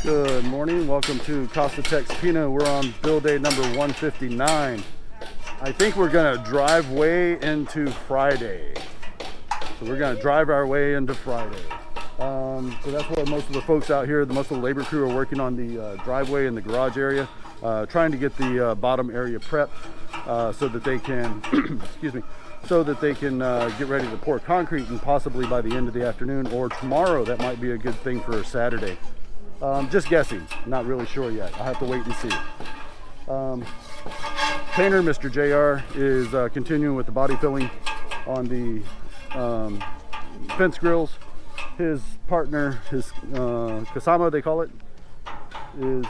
Good morning, welcome to casa.texpina. We're on build day number 159. I think we're gonna drive way into Friday. So we're gonna drive our way into Friday. So that's where most of the folks out here, most of the labor crew are working on the driveway and the garage area, trying to get the bottom area prepped so that they can, excuse me, so that they can get ready to pour concrete, and possibly by the end of the afternoon or tomorrow. That might be a good thing for Saturday. Just guessing, not really sure yet. I'll have to wait and see. Painter, Mr. JR, is continuing with the body filling on the fence grills. His partner, his casa, they call it, is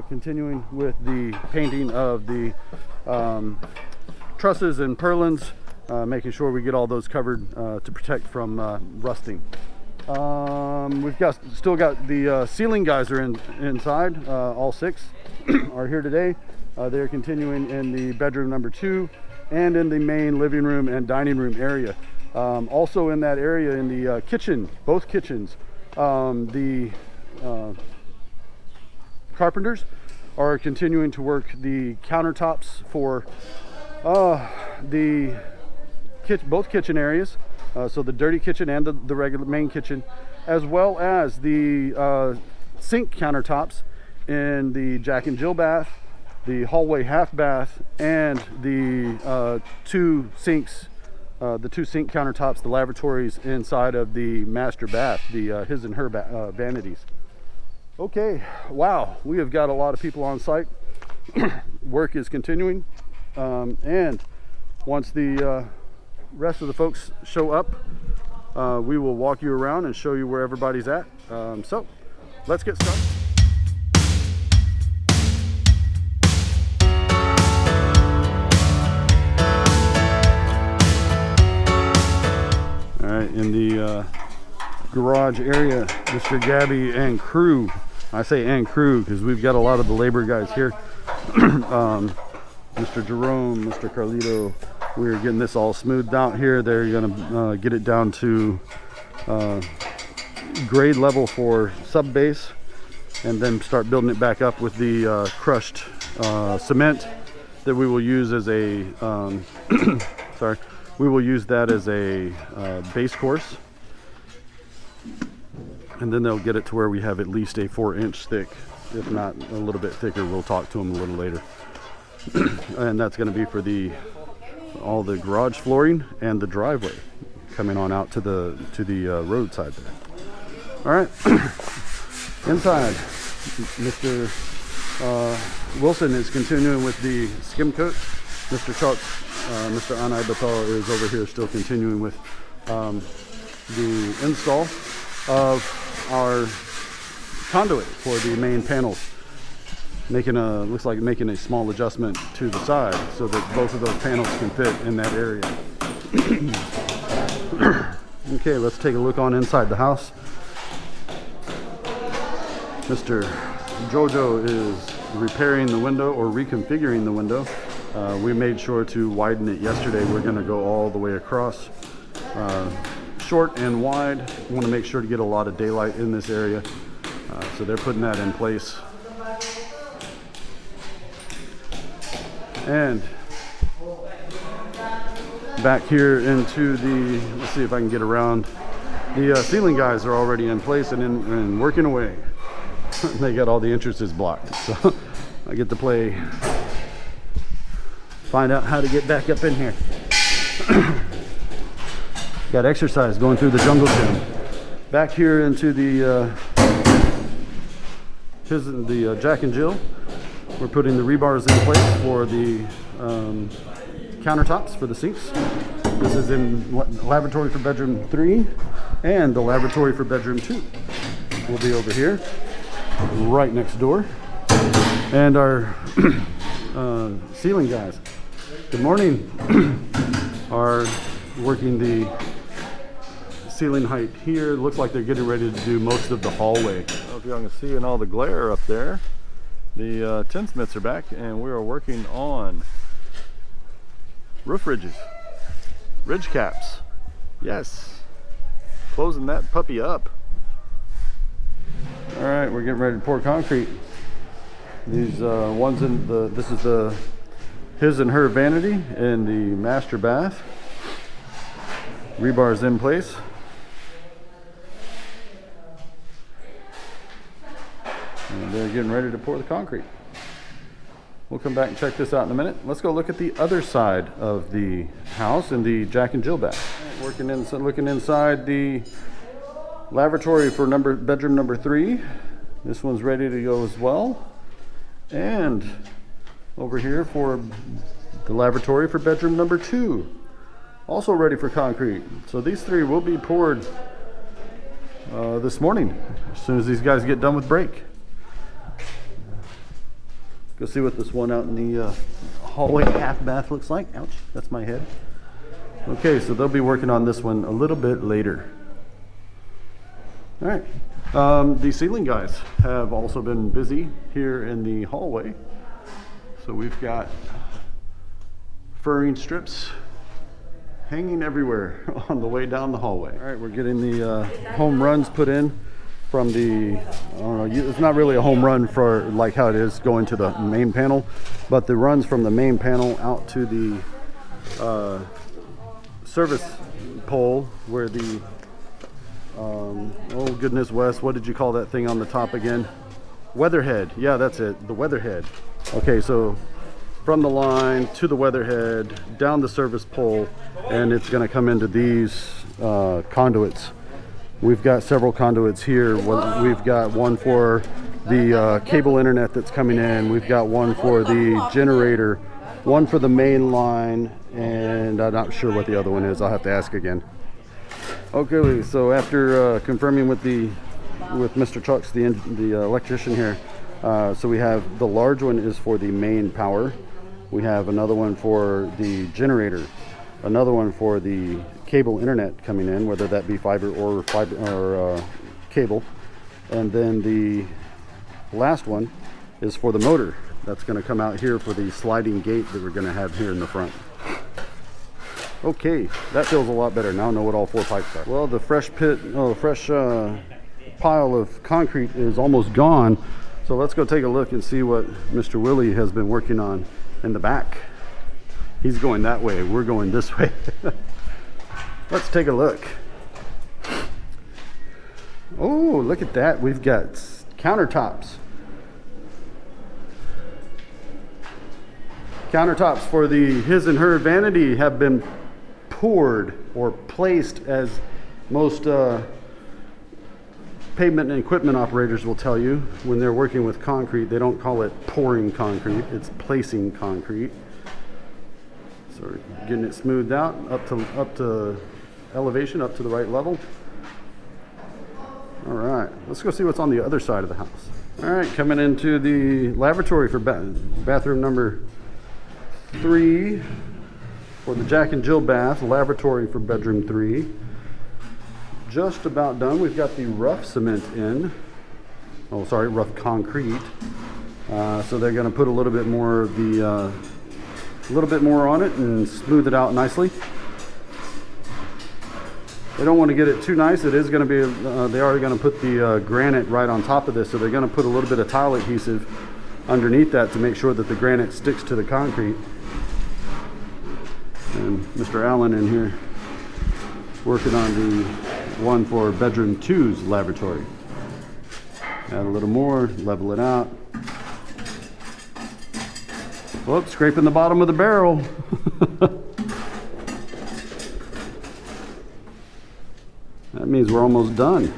continuing with the painting of the trusses and purlins, making sure we get all those covered to protect from rusting. We've still got the ceiling guys are inside. All six are here today. They're continuing in the bedroom number 2 and in the main living room and dining room area. Also in that area, in the kitchen, both kitchens, the carpenters are continuing to work the countertops for both kitchen areas. So the dirty kitchen and the regular main kitchen, as well as the sink countertops in the Jack and Jill bath, the hallway half bath, and the two sink countertops, the lavatories inside of the master bath, the his and her vanities. Okay, wow, we have got a lot of people on site. Work is continuing, and once the rest of the folks show up, we will walk you around and show you where everybody's at. So let's get started. All right, in the garage area, Mr. Gabby and crew, I say and crew because we've got a lot of the labor guys here. Mr. Jerome, Mr. Carlito, we're getting this all smoothed out here. They're gonna get it down to grade level for sub base, and then start building it back up with the crushed cement that we will use as a sorry, we will use that as a base course, and then they'll get it to where we have at least a 4-inch thick, if not a little bit thicker. We'll talk to them a little later. And that's going to be for all the garage flooring and the driveway coming on out to the roadside there. All right, inside, Mr. Wilson is continuing with the skim coat. Mr. Chuck, Mr. Anay Batal is over here still continuing with the install of our conduit for the main panels. Looks like making a small adjustment to the side so that both of those panels can fit in that area. Okay, let's take a look on inside the house. Mr. Jojo is repairing the window, or reconfiguring the window. We made sure to widen it yesterday. We're going to go all the way across, short and wide. We want to make sure to get a lot of daylight in this area, so they're putting that in place. And back here into the, let's see if I can get around, the ceiling guys are already in place and working away. They got all the entrances blocked, so I get to find out how to get back up in here. Got exercise going through the jungle gym. Back here into the Jack and Jill. We're putting the rebars in place for the countertops for the sinks. This is in lavatory for bedroom 3, and the lavatory for bedroom 2 will be over here, right next door. And our ceiling guys, good morning, are working the ceiling height here. Looks like they're getting ready to do most of the hallway. I don't know if y'all can see in all the glare up there. The TInsmiths are back, and we are working on roof ridges, ridge caps. Yes, closing that puppy up. All right, we're getting ready to pour concrete. These ones in the, this is the his and her vanity in the master bath. Rebar's in place. And they're getting ready to pour the concrete. We'll come back and check this out in a minute. Let's go look at the other side of the house in the Jack and Jill bath. Looking inside the lavatory for bedroom number 3. This one's ready to go as well. And over here for the lavatory for bedroom number 2. Also ready for concrete. So these 3 will be poured this morning as soon as these guys get done with break. Go see what this one out in the hallway half bath looks like. Ouch, that's my head. Okay, so they'll be working on this one a little bit later. All right, the ceiling guys have also been busy here in the hallway. So we've got furring strips hanging everywhere on the way down the hallway. All right, we're getting the home runs put in from the, I don't know, it's not really a home run for like how it is going to the main panel, but the runs from the main panel out to the service pole where the, oh goodness, Wes, what did you call that thing on the top again? Weatherhead, yeah, that's it, the weatherhead. Okay, so from the line to the weatherhead, down the service pole, and it's gonna come into these conduits. We've got several conduits here. We've got one for the cable internet that's coming in. We've got one for the generator, one for the main line, and I'm not sure what the other one is. I'll have to ask again. Okay, so after confirming with Mr. Chucks, the electrician here, so we have the large one is for the main power. We have another one for the generator, another one for the cable internet coming in, whether that be fiber or cable, and then the last one is for the motor that's going to come out here for the sliding gate that we're going to have here in the front. Okay, that feels a lot better. Now I know what all 4 pipes are. Well, the fresh pile of concrete is almost gone, so let's go take a look and see what Mr. Willie has been working on in the back. He's going that way, we're going this way. Let's take a look. Oh, look at that. We've got countertops. Countertops for the his and her vanity have been poured or placed, as most pavement and equipment operators will tell you when they're working with concrete. They don't call it pouring concrete, it's placing concrete. So we're getting it smoothed out up to elevation, up to the right level. All right, let's go see what's on the other side of the house. All right, coming into the lavatory for bathroom number 3 for the Jack and Jill bath, lavatory for bedroom 3. Just about done. We've got the rough cement in. Oh, sorry, rough concrete. So they're going to put a little bit more of the, a little bit more on it and smooth it out nicely. They don't want to get it too nice. It is going to be, they are going to put the granite right on top of this, so they're going to put a little bit of tile adhesive underneath that to make sure that the granite sticks to the concrete. And Mr. Allen in here working on the one for bedroom 2's lavatory. Add a little more, level it out. Whoops, scraping the bottom of the barrel. That means we're almost done.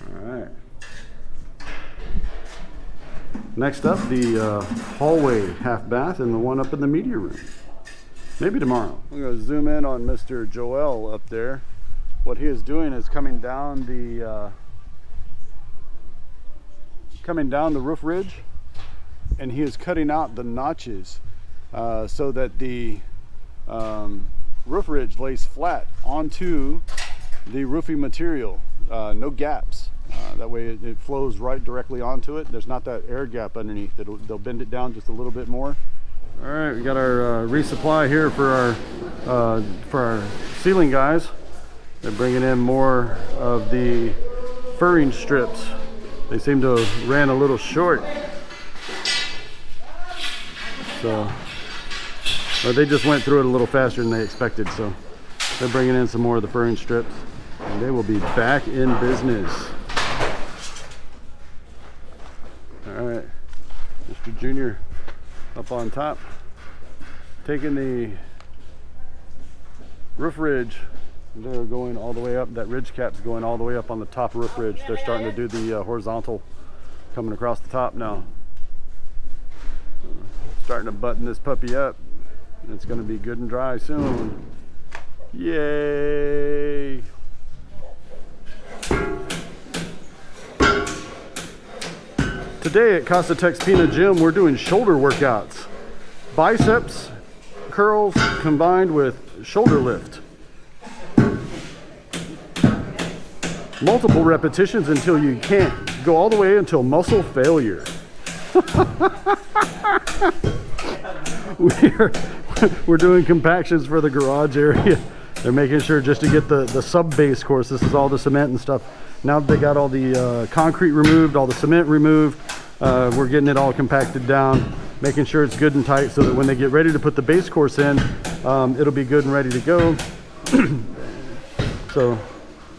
All right. Next up, the hallway half bath and the one up in the media room. Maybe tomorrow. I'm going to zoom in on Mr. Joel up there. What he is doing is coming down the roof ridge, and he is cutting out the notches so that the roof ridge lays flat onto the roofing material, no gaps. That way it flows right directly onto it. There's not that air gap underneath. They'll bend it down just a little bit more. All right, we got our resupply here for our ceiling guys. They're bringing in more of the furring strips. They seem to have ran a little short. So, or they just went through it a little faster than they expected. So they're bringing in some more of the furring strips, and they will be back in business. All right, Mr. Junior up on top, taking the roof ridge. They're going all the way up. That ridge cap's going all the way up on the top roof ridge. They're starting to do the horizontal coming across the top now. Starting to button this puppy up. It's going to be good and dry soon. Yay! Today at Casa.texpina Gym, we're doing shoulder workouts. Biceps curls combined with shoulder lift. Multiple repetitions until you can't. Go all the way until muscle failure. We're doing compactions for the garage area. They're making sure just to get the sub-base course. This is all the cement and stuff. Now that they got all the concrete removed, all the cement removed, we're getting it all compacted down, making sure it's good and tight so that when they get ready to put the base course in, it'll be good and ready to go. So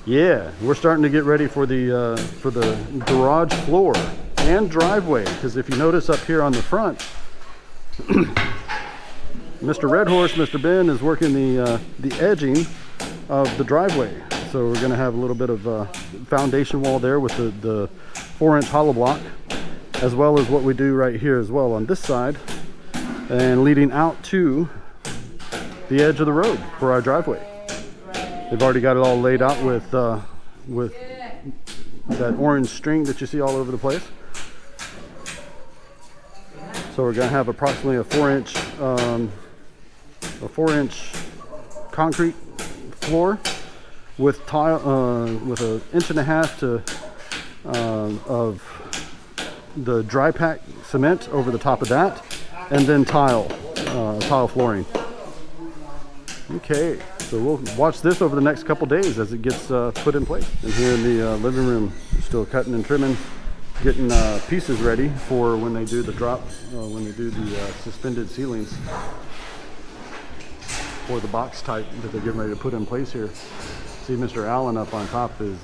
yeah, we're starting to get ready for the garage floor and driveway, because if you notice up here on the front, Mr. Red Horse, Mr. Ben, is working the edging of the driveway. So we're going to have a little bit of foundation wall there with the 4-inch hollow block, as well as what we do right here as well on this side, and leading out to the edge of the road for our driveway. They've already got it all laid out with that orange string that you see all over the place. So we're going to have approximately a 4-inch concrete floor with tile, with an 1.5 inch of the dry pack cement over the top of that, and then tile flooring. Okay, so we'll watch this over the next couple days as it gets put in place. And here in the living room, still cutting and trimming, getting pieces ready for when they do the drop, when they do the suspended ceilings for the box type that they're getting ready to put in place here. See, Mr. Allen up on top is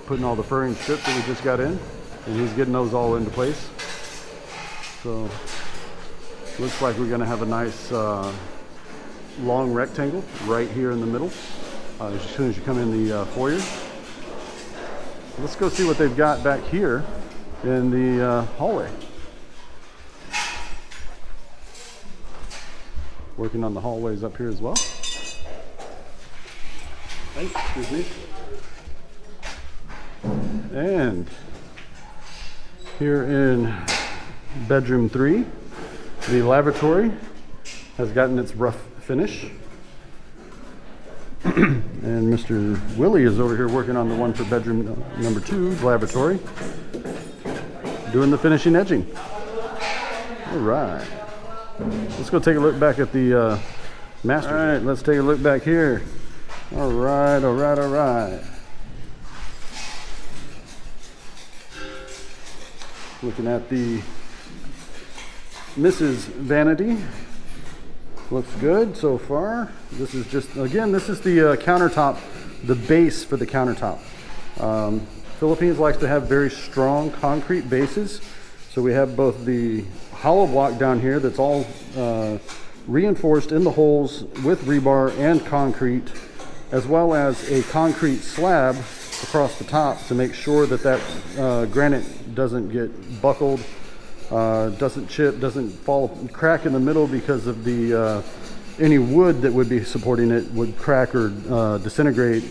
putting all the furring strips that we just got in, and he's getting those all into place. So looks like we're going to have a nice long rectangle right here in the middle as soon as you come in the foyer. Let's go see what they've got back here in the hallway. Working on the hallways up here as well. Hey, excuse me. And here in bedroom 3, the lavatory has gotten its rough finish. And Mr. Willie is over here working on the one for bedroom number 2, lavatory, doing the finishing edging. All right. Let's go take a look back at the master. All right, let's take a look back here. All right, all right, all right. Looking at the Mrs. Vanity. Looks good so far. This is just, again, this is the countertop, the base for the countertop. Philippines likes to have very strong concrete bases. So we have both the hollow block down here that's all reinforced in the holes with rebar and concrete, as well as a concrete slab across the top to make sure that that granite doesn't get buckled, doesn't chip, doesn't fall, crack in the middle because of the any wood that would be supporting it would crack or disintegrate,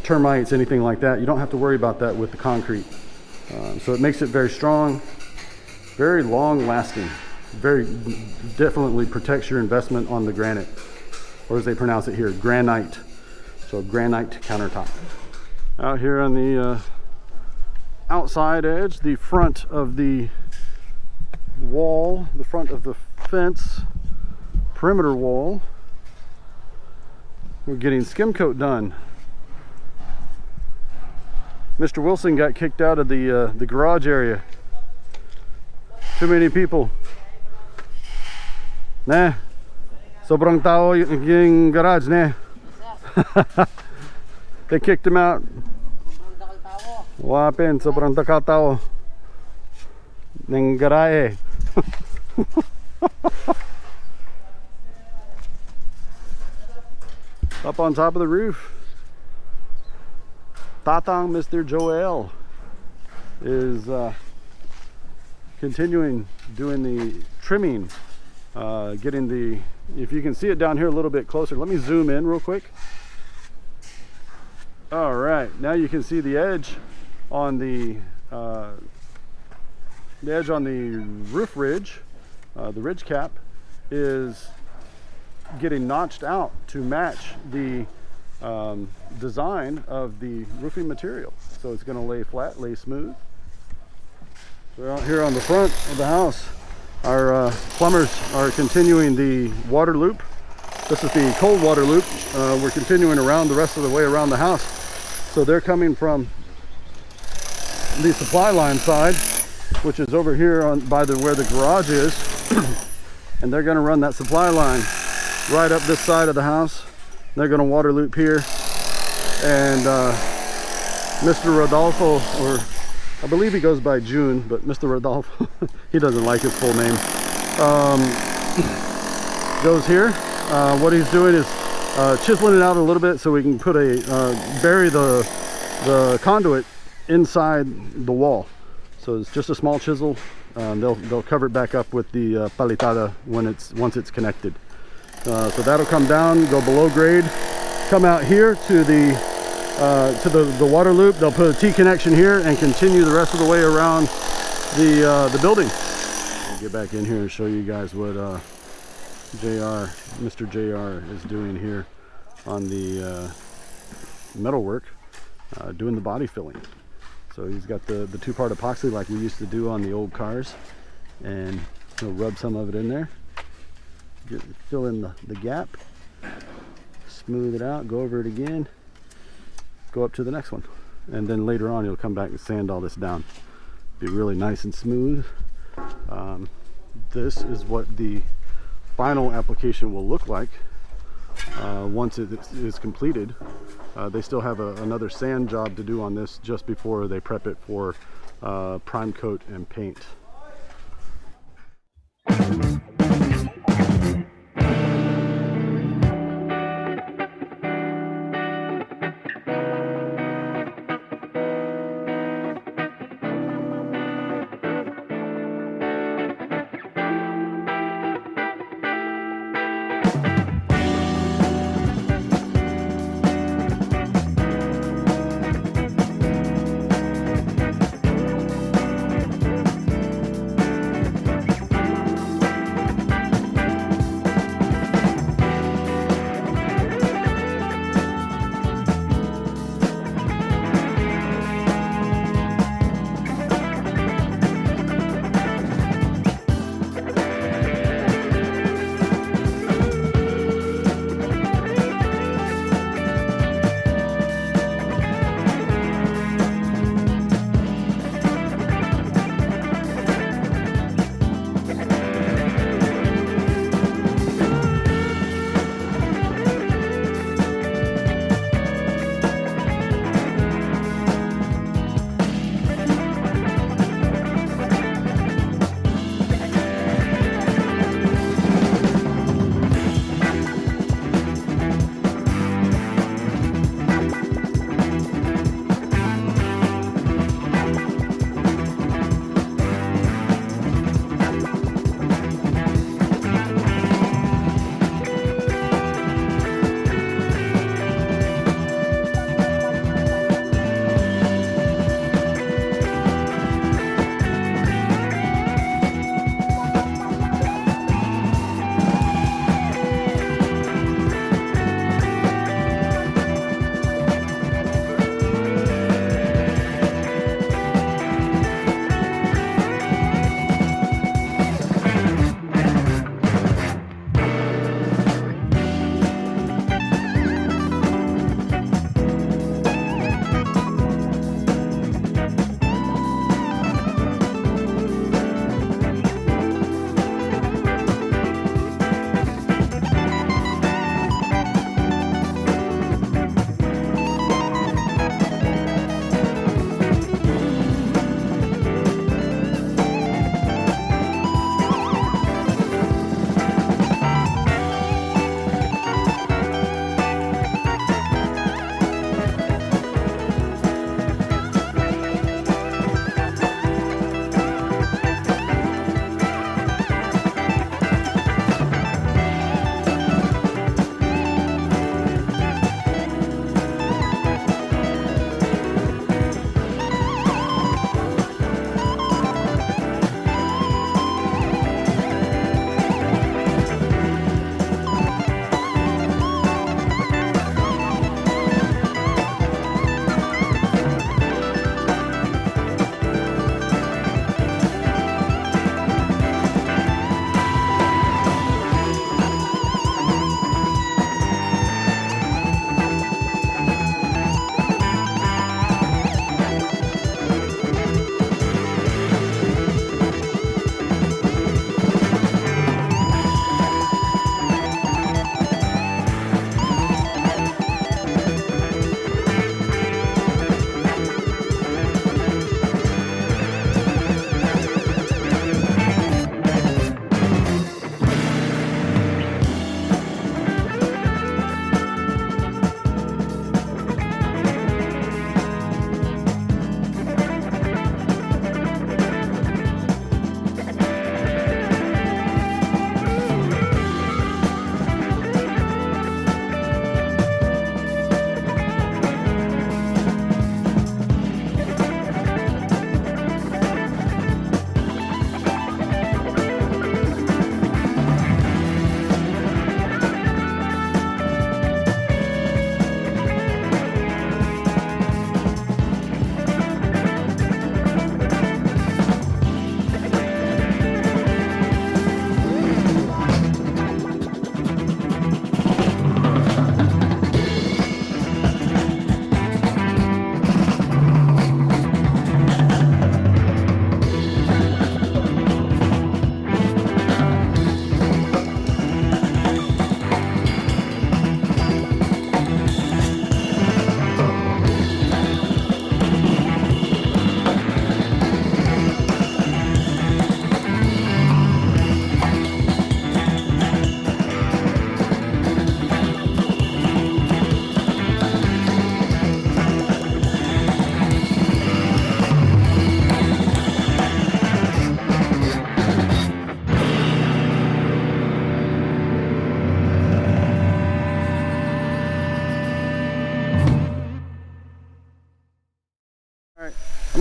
termites, anything like that. You don't have to worry about that with the concrete. So it makes it very strong, very long lasting, very definitely protects your investment on the granite, or as they pronounce it here, granite. So granite countertop. Out here on the outside edge, the front of the wall, the front of the fence, perimeter wall, we're getting skim coat done. Mr. Wilson got kicked out of the garage area. Too many people. Nah. Sobrang tao yung garage, nah. They kicked him out. Wapin, sobrang tao ng garahe. Up on top of the roof, Tatang Mr. Joel is continuing doing the trimming, getting the, if you can see it down here a little bit closer, let me zoom in real quick. All right, now you can see the edge on the roof ridge. The ridge cap is getting notched out to match the design of the roofing material. So it's going to lay flat, lay smooth. So out here on the front of the house, our plumbers are continuing the water loop. This is the cold water loop. We're continuing around the rest of the way around the house. So they're coming from the supply line side, which is over here on by where the garage is, and they're going to run that supply line right up this side of the house. They're going to water loop here, and Mr. Rodolfo, or I believe he goes by June, but Mr. Rodolfo, he doesn't like his full name, goes here. What he's doing is chiseling it out a little bit so we can put bury the conduit inside the wall. So it's just a small chisel. They'll cover it back up with the palitada once it's connected. So that'll come down, go below grade, come out here to the water loop. They'll put a T connection here and continue the rest of the way around the building. I'll get back in here and show you guys what Mr. JR is doing here on the metalwork, doing the body filling. So he's got the two-part epoxy like we used to do on the old cars, and he'll rub some of it in there, fill in the gap, smooth it out, go over it again, go up to the next one, and then later on he'll come back and sand all this down. Be really nice and smooth. This is what the final application will look like once it is completed. They still have another sand job to do on this just before they prep it for prime coat and paint.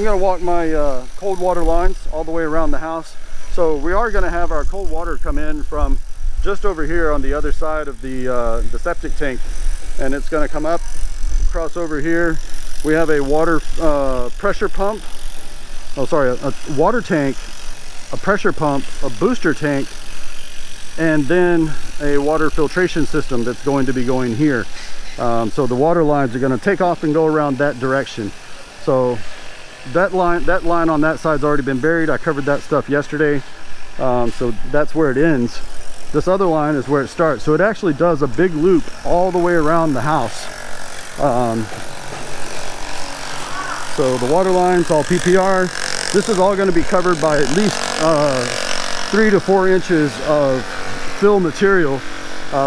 I'm going to walk my cold water lines all the way around the house. So we are going to have our cold water come in from just over here on the other side of the septic tank, and it's going to come up across over here. We have a water pressure pump, oh sorry, a water tank, a pressure pump, a booster tank, and then a water filtration system that's going to be going here. So the water lines are going to take off and go around that direction. So that line on that side's already been buried. I covered that stuff yesterday. So that's where it ends. This other line is where it starts. So it actually does a big loop all the way around the house. So the water line's all PPR. This is all going to be covered by at least 3 to 4 inches of fill material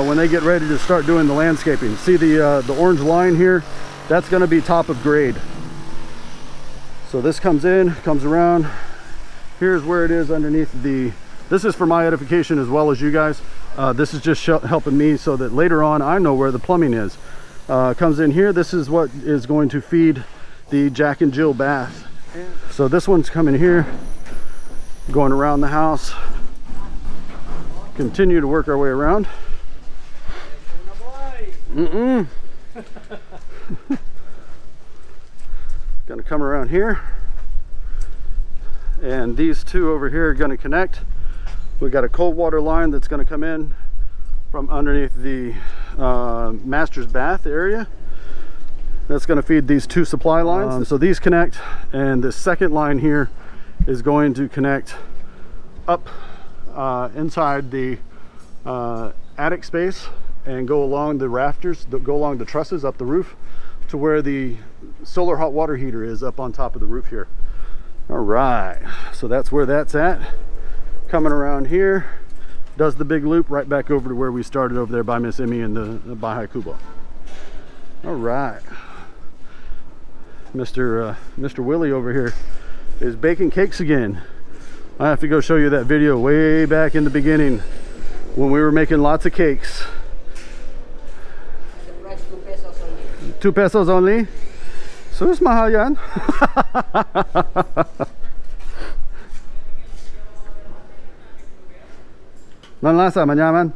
when they get ready to start doing the landscaping. See the orange line here? That's going to be top of grade. So this comes in, comes around. Here's where it is underneath the... This is for my edification as well as you guys. This is just helping me so that later on I know where the plumbing is. Comes in here. This is what is going to feed the Jack and Jill bath. So this one's coming here, going around the house. Continue to work our way around. Gonna come around here, and these two over here are going to connect. We got a cold water line that's going to come in from underneath the master's bath area. That's going to feed these two supply lines. So these connect, and this second line here is going to connect up inside the attic space and go along the rafters, go along the trusses up the roof to where the solar hot water heater is up on top of the roof here. All right, so that's where that's at. Coming around here, does the big loop right back over to where we started over there by Miss Emie and the Bahay Kubo. All right, Mr. Willie over here is baking cakes again. I have to go show you that video way back in the beginning when we were making lots of cakes. The price 2 pesos only. 2 pesos only? Sus, mahal yan. Nan lasa, manyaman?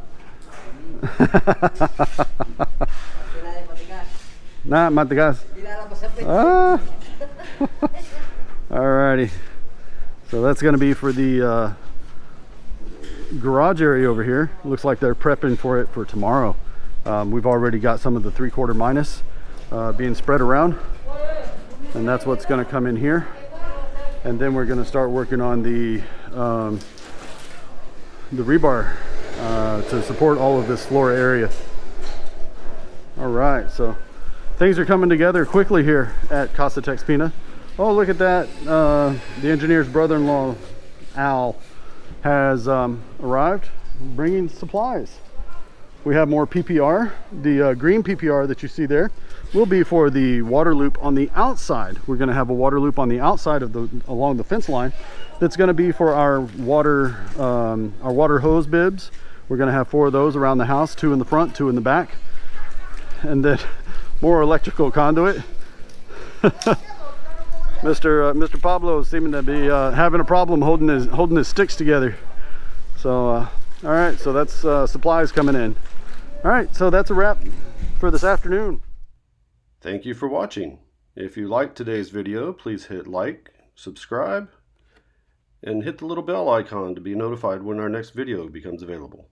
Na, matigas. Ah. Alrighty. So that's going to be for the garage area over here. Looks like they're prepping for it for tomorrow. We've already got some of the 3/4 minus being spread around, and that's what's going to come in here. And then we're going to start working on the rebar to support all of this floor area. All right, so things are coming together quickly here at casa.texpina. Oh, look at that. The engineer's brother-in-law, Al, has arrived bringing supplies. We have more PPR. The green PPR that you see there will be for the water loop on the outside. We're going to have a water loop on the outside of along the fence line. That's going to be for our water hose bibs. We're going to have 4 of those around the house, 2 in the front, 2 in the back, and then more electrical conduit. Mr. Pablo is seeming to be having a problem holding his sticks together. So all right, so that's supplies coming in. All right, so that's a wrap for this afternoon. Thank you for watching. If you liked today's video, please hit like, subscribe, and hit the little bell icon to be notified when our next video becomes available.